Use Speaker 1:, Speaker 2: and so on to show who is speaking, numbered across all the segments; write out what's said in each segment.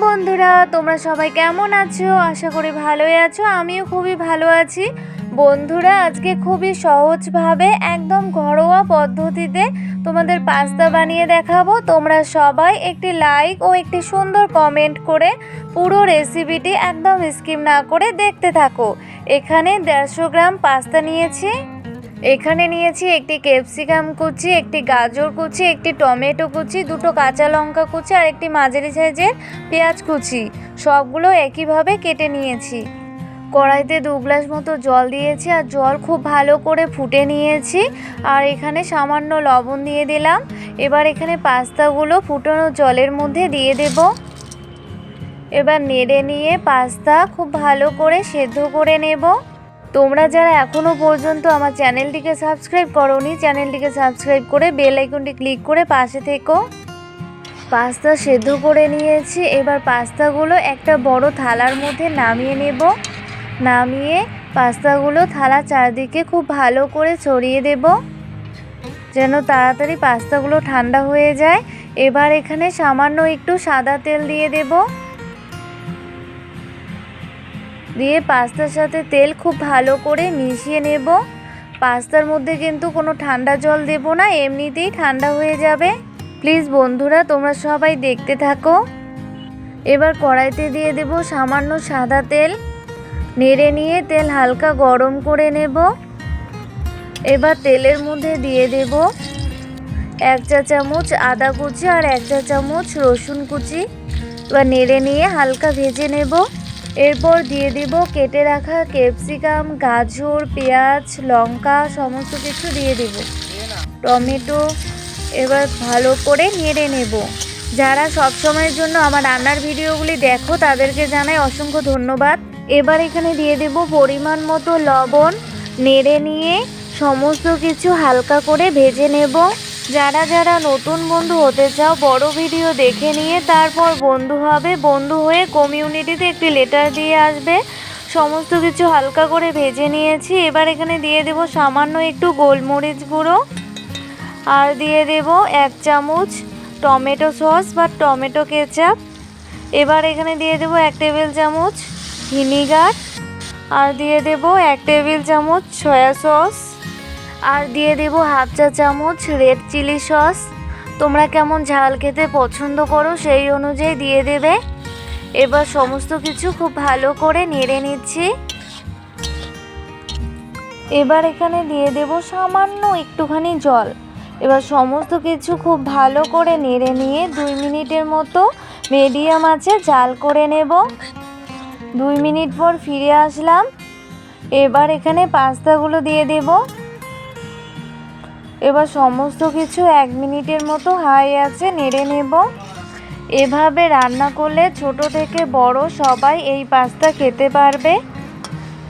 Speaker 1: বন্ধুরা, তোমরা সবাই কেমন আছো? আশা করি ভালোই আছো। আমিও খুবই ভালো আছি। বন্ধুরা, আজকে খুবই সহজভাবে একদম ঘরোয়া পদ্ধতিতে তোমাদের পাস্তা বানিয়ে দেখাবো। তোমরা সবাই একটি লাইক ও একটি সুন্দর কমেন্ট করে পুরো রেসিপিটি একদম স্কিপ না করে দেখতে থাকো। এখানে 150 গ্রাম পাস্তা নিয়েছি। এখানে নিয়েছি একটি ক্যাপসিকাম কুচি, একটি গাজর কুচি, একটি টমেটো কুচি, দুটো কাঁচা লঙ্কা কুচি আর একটি মাঝারি সাইজের পেঁয়াজ কুচি। সবগুলো একইভাবে কেটে নিয়েছি। কড়াইতে 2 গ্লাস মতো জল দিয়েছি আর জল খুব ভালো করে ফুটে নিয়েছি। আর এখানে সামান্য লবণ দিয়ে দিলাম। এবার এখানে পাস্তাগুলো ফুটানো জলের মধ্যে দিয়ে দেব। এবার নেড়ে নিয়ে পাস্তা খুব ভালো করে সেদ্ধ করে নেব। তোমরা যারা এখনও পর্যন্ত আমার চ্যানেলটিকে সাবস্ক্রাইব করোনি, চ্যানেলটিকে সাবস্ক্রাইব করে বেল আইকনটি ক্লিক করে পাশে থেকো। পাস্তা সেদ্ধ করে নিয়েছি। এবার পাস্তাগুলো একটা বড় থালার মধ্যে নামিয়ে নেব। নামিয়ে পাস্তাগুলো থালার চারদিকে খুব ভালো করে ছড়িয়ে দেব, যেন তাড়াতাড়ি পাস্তাগুলো ঠান্ডা হয়ে যায়। এবার এখানে সামান্য একটু সাদা তেল দিয়ে দেব। দিয়ে পাস্তার সাথে তেল খুব ভালো করে মিশিয়ে নেব। পাস্তার মধ্যে কিন্তু কোনো ঠান্ডা জল দেব না, এমনিতেই ঠান্ডা হয়ে যাবে। প্লিজ বন্ধুরা, তোমরা সবাই দেখতে থাকো। এবার কড়াইতে দিয়ে দেব সামান্য সাদা তেল। নেড়ে নিয়ে তেল হালকা গরম করে নেব। এবার তেলের মধ্যে দিয়ে দেব 1 চা চামচ আদা কুচি আর 1 চা চামচ রসুন কুচি। এবার নেড়ে নিয়ে হালকা ভেজে নেব। এরপর দিয়ে দেব কেটে রাখা ক্যাপসিকাম, গাজর, পেঁয়াজ, লঙ্কা সমস্ত কিছু দিয়ে দেব, টমেটো। এবার ভালো করে নেড়ে নেব। যারা সব সময়ের জন্য আমার রান্নার ভিডিওগুলি দেখো তাদেরকে জানাই অসংখ্য ধন্যবাদ। এবার এখানে দিয়ে দেব পরিমাণ মতো লবণ। নেড়ে নিয়ে সমস্ত কিছু হালকা করে ভেজে নেব। যারা যারা নতুন বন্ধু হতে চাও, বড় ভিডিও দেখে নিয়ে তারপর বন্ধু হবে। বন্ধু হয়ে কমিউনিটিতে একটি লেটার দিয়ে আসবে। সমস্ত কিছু হালকা করে ভেজে নিয়েছি। এবার এখানে দিয়ে দেব সামান্য একটু গোলমরিচ গুঁড়ো আর দিয়ে দেব 1 চামচ টমেটো সস বা টমেটো কেচাপ। এবার এখানে দিয়ে দেব 1 টেবিল চামচ ভিনিগার আর দিয়ে দেব 1 টেবিল চামচ সয়া সস আর দিয়ে দেব 1/2 চা চামচ রেড চিলি সস। তোমরা কেমন ঝাল খেতে পছন্দ করো সেই অনুযায়ী দিয়ে দেবে। এবার সমস্ত কিছু খুব ভালো করে নেড়ে নিচ্ছি। এবার এখানে দিয়ে দেব সামান্য একটুখানি জল। এবার সমস্ত কিছু খুব ভালো করে নেড়ে নিয়ে 2 মিনিটের মতো মিডিয়াম আঁচে জাল করে নেব। 2 মিনিট পর ফিরে আসলাম। এবার এখানে পাস্তাগুলো দিয়ে দেব। এবার সমস্ত কিছু 1 মিনিটের মতো হাই আঁচে নেড়ে নেব। এভাবে রান্না করলে ছোট থেকে বড় সবাই এই পাস্তা খেতে পারবে।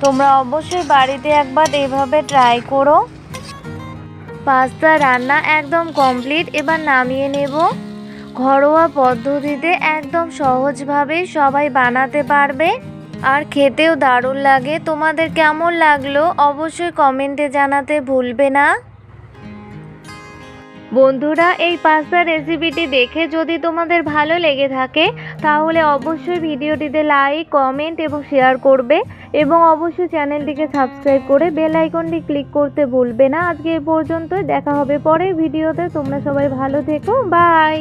Speaker 1: তোমরা অবশ্যই বাড়িতে একবার এভাবে ট্রাই করো। পাস্তা রান্না একদম কমপ্লিট। এবার নামিয়ে নেব। ঘরোয়া পদ্ধতিতে একদম সহজভাবে সবাই বানাতে পারবে আর খেতেও দারুণ লাগে। তোমাদের কেমন লাগলো অবশ্যই কমেন্টে জানাতে ভুলবে না। বন্ধুরা, এই পাস্তা রেসিপিটি দেখে যদি তোমাদের ভালো লেগে থাকে তাহলে অবশ্যই ভিডিওটিতে লাইক, কমেন্ট এবং শেয়ার করবে এবং অবশ্যই চ্যানেলটিকে সাবস্ক্রাইব করে বেল আইকনটি ক্লিক করতে ভুলবে না। আজকে এ পর্যন্তই, দেখা হবে পরের ভিডিওতে। তোমরা সবাই ভালো থেকো। বাই।